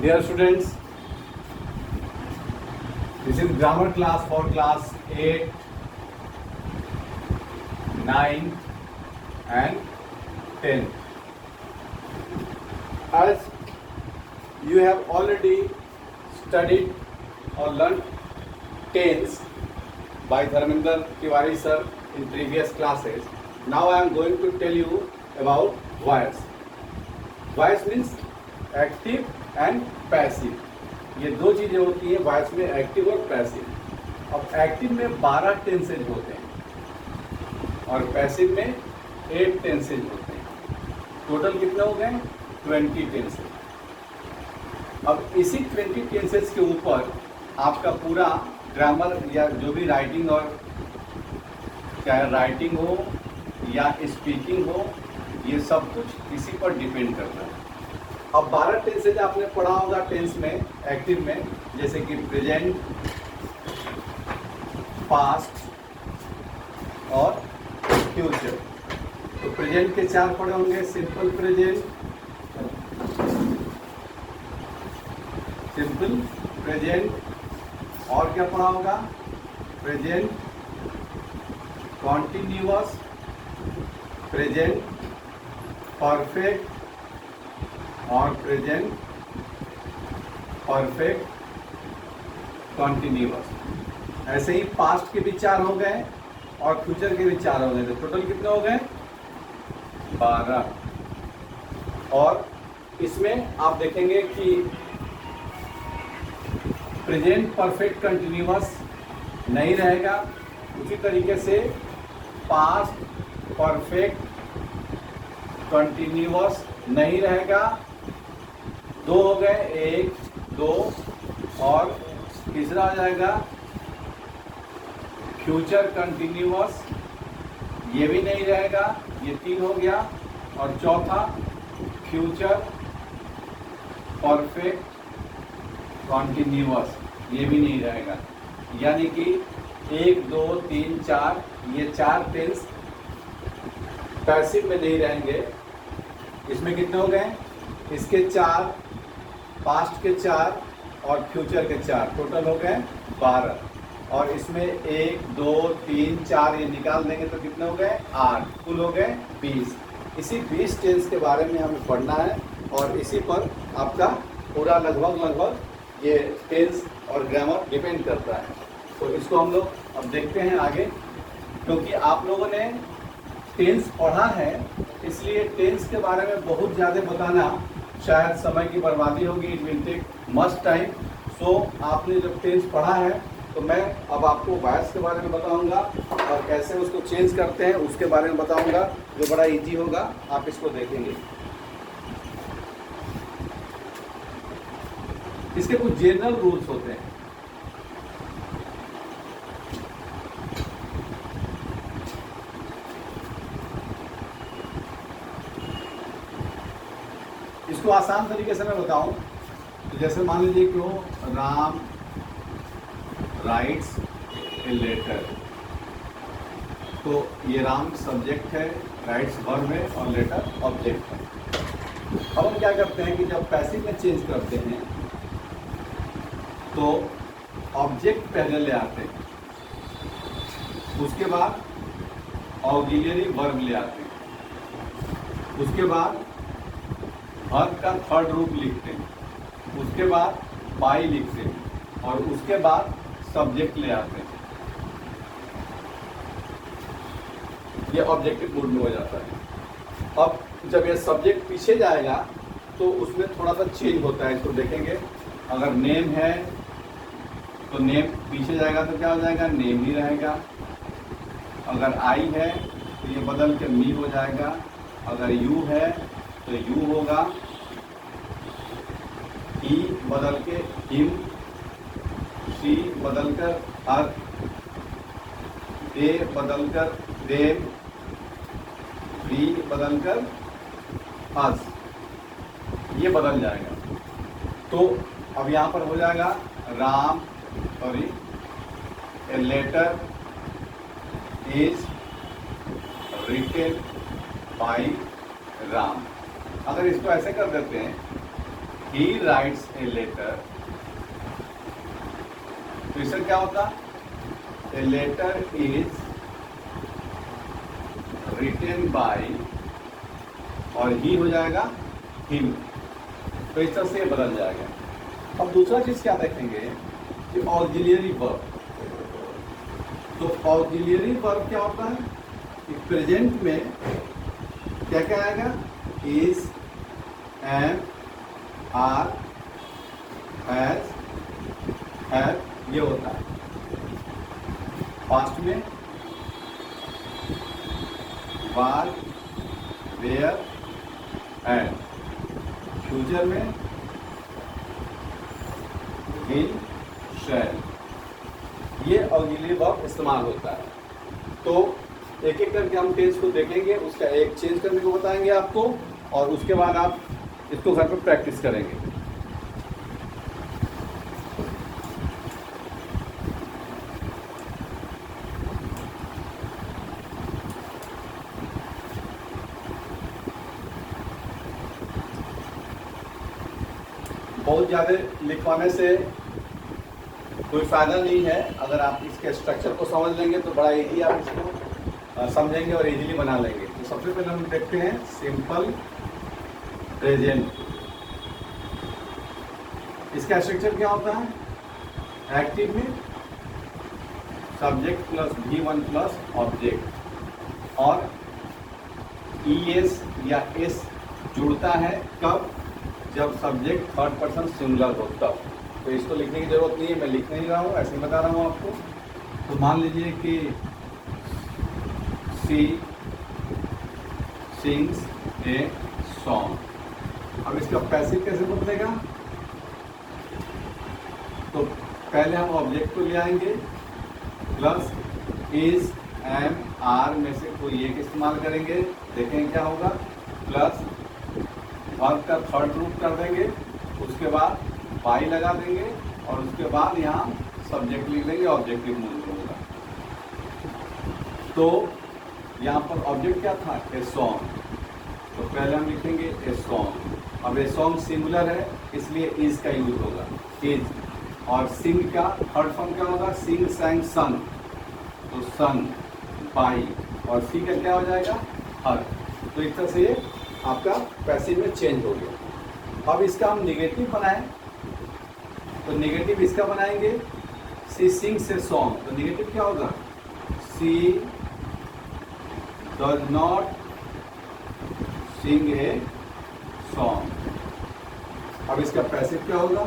Dear students, this is grammar class for class 8, 9 and 10. As you have already studied or learnt tense by Dharmendra Tiwari sir in previous classes, now I am going to tell you about voice. Voice means active and passive, ये दो चीज़ें होती हैं voice में, active और passive. अब active में 12 tenses होते हैं और पैसिव में 8 टेंसेज होते हैं। टोटल कितने हो गए? 20 टेंसेज। अब इसी 20 टेंसेज के ऊपर आपका पूरा ग्रामर या जो भी राइटिंग, और चाहे राइटिंग हो या स्पीकिंग हो, ये सब कुछ इसी पर डिपेंड करता है। अब 12 टेंसेज आपने पढ़ा होगा टेंस में, एक्टिव में, जैसे कि प्रेजेंट, पास्ट और फ्यूचर। तो प्रेजेंट के 4 पढ़े होंगे, सिंपल प्रेजेंट, सिंपल प्रेजेंट, और क्या पढ़ा होगा? प्रेजेंट कॉन्टिन्यूअस, प्रेजेंट परफेक्ट और प्रेजेंट परफेक्ट कॉन्टिन्यूअस। ऐसे ही पास्ट के भी 4 हो गए और फ्यूचर के भी 4 हो गए, तो टोटल कितने हो गए? 12। और इसमें आप देखेंगे कि प्रेजेंट परफेक्ट कंटिन्यूअस नहीं रहेगा, उसी तरीके से पास्ट परफेक्ट कंटिन्यूअस नहीं रहेगा। 2 हो गए, 1, 2, और तीसरा हो जाएगा फ्यूचर कंटिन्यूअस, ये भी नहीं रहेगा, ये 3 हो गया। और चौथा फ्यूचर परफेक्ट कॉन्टिन्यूअस, ये भी नहीं रहेगा। यानी कि 1, 2, 3, 4, ये 4 टेंस पैसिव में नहीं रहेंगे। इसमें कितने हो गए? इसके 4, पास्ट के 4 और फ्यूचर के 4, टोटल हो गए 12। और इसमें 1, 2, 3, 4 ये निकाल देंगे तो कितने हो गए? 8। कुल हो गए 20। इसी 20 टेंस के बारे में हमें पढ़ना है और इसी पर आपका पूरा लगभग ये टेंस और ग्रामर डिपेंड करता है। तो इसको हम लोग अब देखते हैं आगे, क्योंकि आप लोगों ने टेंस पढ़ा है, इसलिए टेंस के बारे में बहुत ज़्यादा बताना शायद समय की बर्बादी होगी, it will take much time. So आपने जब टेंस पढ़ा है तो मैं अब आपको वॉइस के बारे में बताऊंगा और कैसे उसको चेंज करते हैं उसके बारे में बताऊंगा, जो बड़ा इजी होगा, आप इसको देखेंगे। इसके कुछ जनरल रूल्स होते हैं। इसको आसान तरीके से मैं बताऊं तो जैसे मान लीजिए कि राम राइट्स ए लेटर, तो ये राम सब्जेक्ट है, राइट्स वर्ब है और लेटर ऑब्जेक्ट है। अब हम क्या करते हैं कि जब पैसिव में चेंज करते हैं तो ऑब्जेक्ट पहले ले आते हैं, उसके बाद ऑक्सिलरी वर्ब ले आते हैं, उसके बाद वर्ब का थर्ड रूप लिखते हैं, उसके बाद बाई लिखते हैं और उसके बाद सब्जेक्ट ले आते हैं। ये ऑब्जेक्टिव मूड में हो जाता है। अब जब ये सब्जेक्ट पीछे जाएगा तो उसमें थोड़ा सा चेंज होता है, इसको देखेंगे। अगर नेम है तो नेम पीछे जाएगा तो क्या हो जाएगा? नेम ही रहेगा। अगर आई है तो ये बदल के मी हो जाएगा। अगर यू है तो यू होगा, ही बदल के हिम, सी बदल कर हर, दे बदल कर देम, वी बदल कर अस, ये बदल जाएगा। तो अब यहाँ पर हो जाएगा a letter is written by Ram. अगर इसको ऐसे कर देते हैं ही राइट्स ए लेटर, तो इससे क्या होता, a letter is written by, और ही हो जाएगा हिम, तो इस तरह से ये बदल जाएगा। अब दूसरा चीज क्या देखेंगे कि ऑक्सिलियरी वर्ब। तो ऑक्सिलियरी वर्ब क्या होता है कि प्रेजेंट में क्या क्या आएगा, is, am, are, has, have, ये होता है। पास्ट में वाज, वेयर, एंड। फ्यूचर में विल, शैल। ये ऑक्सिलियरी वर्ब इस्तेमाल होता है। तो एक एक करके हम टेंस को देखेंगे, उसका एक चेंज करने को बताएंगे आपको, और उसके बाद आप इसको घर पर प्रैक्टिस करेंगे। बहुत ज़्यादा लिखवाने से कोई फ़ायदा नहीं है। अगर आप इसके स्ट्रक्चर को समझ लेंगे तो बड़ा इजी आप इसको समझेंगे और इजीली बना लेंगे। तो सबसे पहले हम देखते हैं सिंपल प्रेजेंट। इसका स्ट्रक्चर क्या होता है, एक्टिव में subject plus V1 plus object, और ES या S जुड़ता है कब, जब सब्जेक्ट थर्ड पर्सन सिंगुलर हो तब। तो इसको लिखने की जरूरत नहीं है, मैं लिख नहीं रहा हूँ, ऐसे ही बता रहा हूँ आपको। तो मान लीजिए कि सी सिंग्स ए सॉन्ग। अब इसका पैसिव कैसे बदलेगा, तो पहले हम ऑब्जेक्ट को ले आएंगे, प्लस इज, एम, आर में से कोई एक इस्तेमाल करेंगे, देखेंगे क्या होगा, प्लस वर्ब का थर्ड रूट कर देंगे, उसके बाद बाई लगा देंगे, और उसके बाद यहाँ सब्जेक्ट लिख देंगे, ऑब्जेक्टिव मूव होगा। तो यहाँ पर ऑब्जेक्ट क्या था, ए सॉन्ग। तो पहले हम लिखेंगे ए सॉन्ग। अब ए सॉन्ग सिंगुलर है इसलिए इज का यूज होगा, इज। और सिंग का थर्ड फॉर्म क्या होगा, सिंग, सैंग, सन। तो सन, बाई, और सी का क्या हो जाएगा, हर। तो इस तरह से ये आपका पैसिव में चेंज हो गया। अब इसका हम निगेटिव बनाएं, तो निगेटिव इसका बनाएंगे, सी सिंग्स ए सॉन्ग। तो निगेटिव क्या होगा, she does not sing a song. अब इसका पैसिव क्या होगा,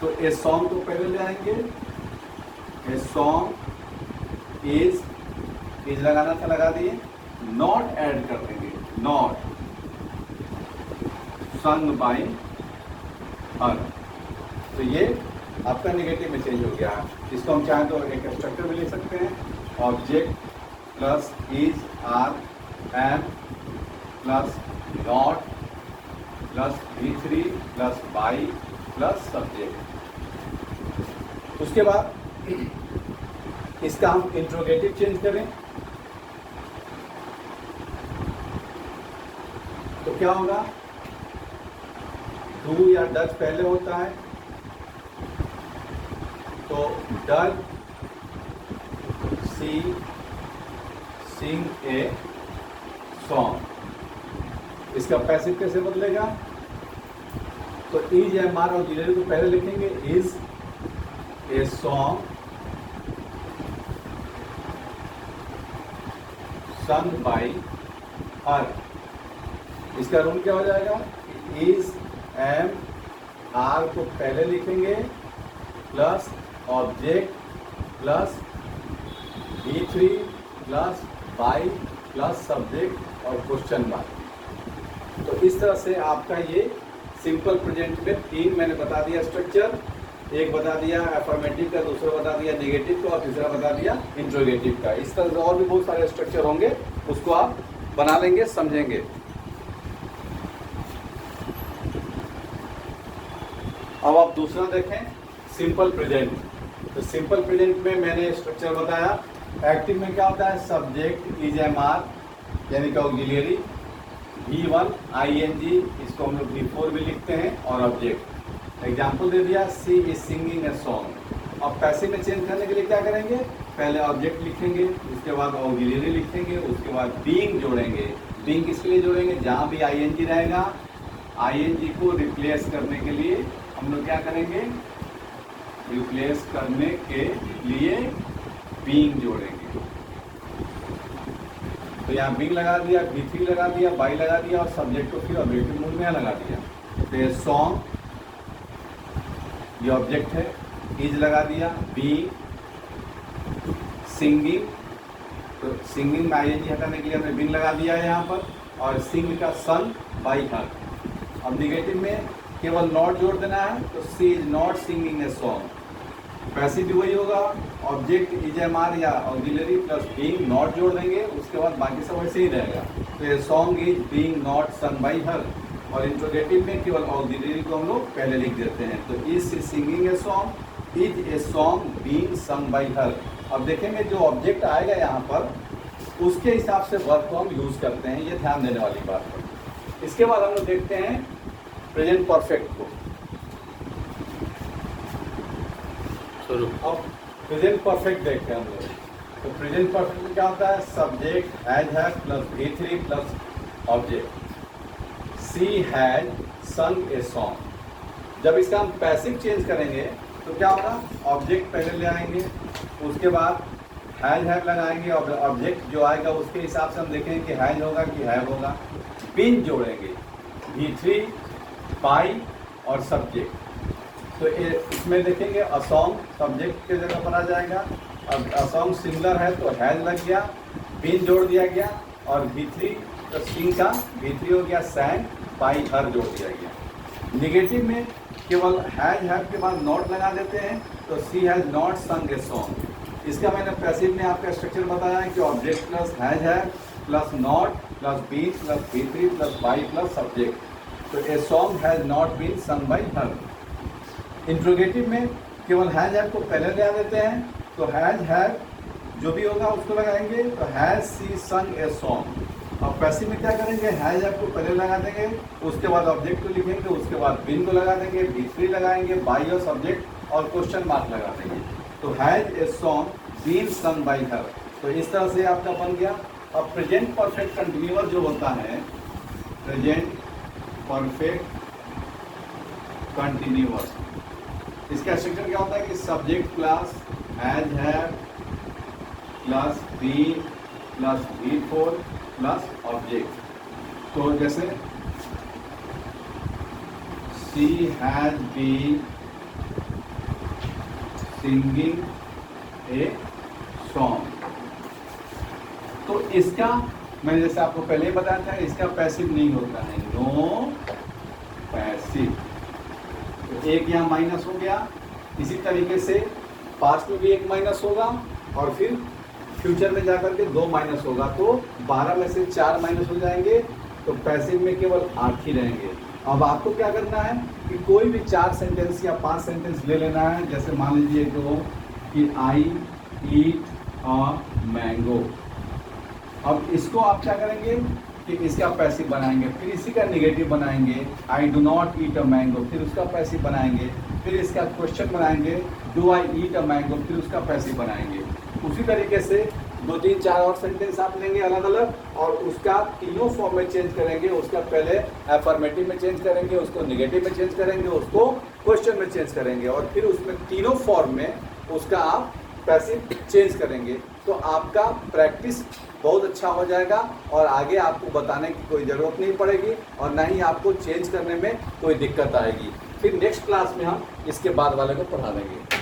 तो ए सॉन्ग को पहले ले आएंगे, ए सॉन्ग इज लगाना था, लगा दिए, नॉट ऐड कर देंगे, नॉट संग बाई हर। तो ये आपका नेगेटिव में चेंज हो गया। इसको हम चाहें तो एक स्ट्रक्चर में लिख सकते हैं, object plus is, are, am plus not plus V3 plus by plus subject. उसके बाद इसका हम इंट्रोगेटिव चेंज करें तो क्या होगा, डू या डज पहले होता है, तो does she sing a song. इसका पैसिव कैसे बदलेगा, तो इज या मार और ऑक्सिलरी को पहले लिखेंगे, is a song sung by her। इसका रूल क्या हो जाएगा, इज, एम, आर को पहले लिखेंगे, plus object plus V3 plus by plus subject और क्वेश्चन मार्क। तो इस तरह से आपका ये सिंपल प्रेजेंट में तीन मैंने बता दिया स्ट्रक्चर, एक बता दिया अफर्मेटिव का, दूसरा बता दिया नेगेटिव का, और तीसरा बता दिया इंट्रोगेटिव का। इस तरह से और भी बहुत सारे स्ट्रक्चर होंगे, उसको आप बना लेंगे, समझेंगे। अब आप दूसरा देखें, सिंपल प्रेजेंट। तो सिंपल प्रेजेंट में मैंने स्ट्रक्चर बताया। एक्टिव में क्या होता है, सब्जेक्ट इज, एम, आर यानी कि ऑक्सिलरी, V1 ING, इसको हम लोग V4 भी लिखते हैं, और ऑब्जेक्ट। एग्जाम्पल दे दिया, सी इज सिंगिंग ए सॉन्ग। अब पैसिव में चेंज करने के लिए क्या करेंगे, पहले ऑब्जेक्ट लिखेंगे, उसके बाद ऑक्सिलरी लिखेंगे, उसके बाद बीइंग जोड़ेंगे। बीइंग किसके लिए जोड़ेंगे, जहाँ भी ING रहेगा, ING को रिप्लेस करने के लिए हम लोग क्या करेंगे, रिप्लेस करने के लिए बीइंग जोड़ेंगे। तो यहाँ बीइंग लगा दिया, V3 लगा दिया, बाई लगा दिया, और सब्जेक्ट को फिर ऑब्जेक्टिव मोड में लगा दिया। तो ये सॉन्ग, ये ऑब्जेक्ट है, इज लगा दिया, बीइंग, सिंगिंग, तो सिंगिंग में ING हटाने के लिए हमने बीइंग लगा दिया है यहाँ पर, और सिंग का सन बाई हर। अब निगेटिव में केवल नॉट जोड़ देना है, तो she is not singing a song. Passive भी वही होगा, ऑब्जेक्ट इजएमआर या ऑक्सिलरी प्लस बीइंग नॉट जोड़ देंगे, उसके बाद बाकी सब वैसे ही रहेगा। तो ये song is being not sung by her. और इंट्रोगेटिव में केवल ऑक्सिलरी को हम लोग पहले लिख देते हैं, तो is singing a song, is a song being सं बाई हर। अब देखेंगे जो ऑब्जेक्ट आएगा यहाँ पर, उसके हिसाब से वर्ब को हम यूज करते हैं, ये ध्यान देने वाली बात है। इसके बाद हम लोग देखते हैं प्रेजेंट परफेक्ट को। अब प्रेजेंट परफेक्ट देखते हैं हम लोग। तो प्रेजेंट परफेक्ट में क्या होता है, subject has plus V3 plus object. She has sung a song. जब इसका हम पैसिव चेंज करेंगे तो क्या होगा, ऑब्जेक्ट पहले ले आएंगे, उसके बाद हैज लगाएंगे, और ऑब्जेक्ट जो आएगा उसके हिसाब से हम देखेंगे कि हैज होगा कि हैव होगा। बीन जोड़ेंगे, V3 बाई और सब्जेक्ट। तो इसमें देखेंगे अ सॉन्ग सब्जेक्ट के जगह पर आ जाएगा। अब अ सॉन्ग सिंगुलर है तो हैज लग गया, बीन जोड़ दिया गया, और V3 तो सिंग का V3 हो गया, सैंग बाई हर जोड़ दिया गया। निगेटिव में केवल हैज हैव के बाद नॉट लगा देते हैं, तो सी हैज नॉट संग ए सॉन्ग। इसका मैंने पैसिव में आपका स्ट्रक्चर बताया है कि object plus has have plus not plus been plus V3 plus by plus subject. तो a song has not been sung by her. Interrogative में केवल हैज हैव को पहले ले आ देते हैं, तो हैज हैव जो भी होगा उसको लगाएंगे, तो हैज सी संग ए सॉन्ग। अब पैसिव में क्या करेंगे, हैज हैव को पहले लगा देंगे, उसके बाद ऑब्जेक्ट को लिखेंगे, उसके बाद बीन को लगा देंगे, V3 लगाएंगे, बाई और सब्जेक्ट और क्वेश्चन मार्क लगा देंगे। तो has a song been sung by her. तो इस तरह से आपका बन गया। अब प्रेजेंट परफेक्ट कंटिन्यूअस जो होता है, प्रेजेंट परफेक्ट कंटिन्यूअस, इसका स्ट्रक्चर क्या होता है कि subject plus has have plus been plus V4 plus object. तो जैसे she has been singing a song. तो इसका मैंने जैसे आपको पहले ही बताया था, इसका पैसिव नहीं होता है, नो पैसिव। तो एक यहाँ माइनस हो गया। इसी तरीके से पास्ट में भी एक माइनस होगा, और फिर फ्यूचर में जाकर के 2 माइनस होगा, तो 12 में से 4 माइनस हो जाएंगे, तो पैसिव में केवल 8 ही रहेंगे। अब आपको क्या करना है कि कोई भी 4 सेंटेंस या 5 सेंटेंस ले लेना है। जैसे मान लीजिए कि आई ईट अ मैंगो। अब इसको आप क्या करेंगे कि इसका पैसिव बनाएंगे, फिर इसी का निगेटिव बनाएंगे, I do not eat a mango, फिर उसका पैसिव बनाएंगे, फिर इसका क्वेश्चन बनाएंगे, do I eat a mango, फिर उसका पैसिव बनाएंगे। उसी तरीके से 2, 3, 4 और सेंटेंस आप लेंगे अलग अलग, और उसका तीनों फॉर्म में चेंज करेंगे। उसका पहले अफर्मेटिव में चेंज करेंगे, उसको निगेटिव में चेंज करेंगे, उसको क्वेश्चन में चेंज करेंगे, और फिर उसमें तीनों फॉर्म में उसका आप पैसिव चेंज करेंगे। तो आपका प्रैक्टिस बहुत अच्छा हो जाएगा, और आगे आपको बताने की कोई ज़रूरत नहीं पड़ेगी, और ना ही आपको चेंज करने में कोई दिक्कत आएगी। फिर नेक्स्ट क्लास में हम इसके बाद वाले को पढ़ा देंगे।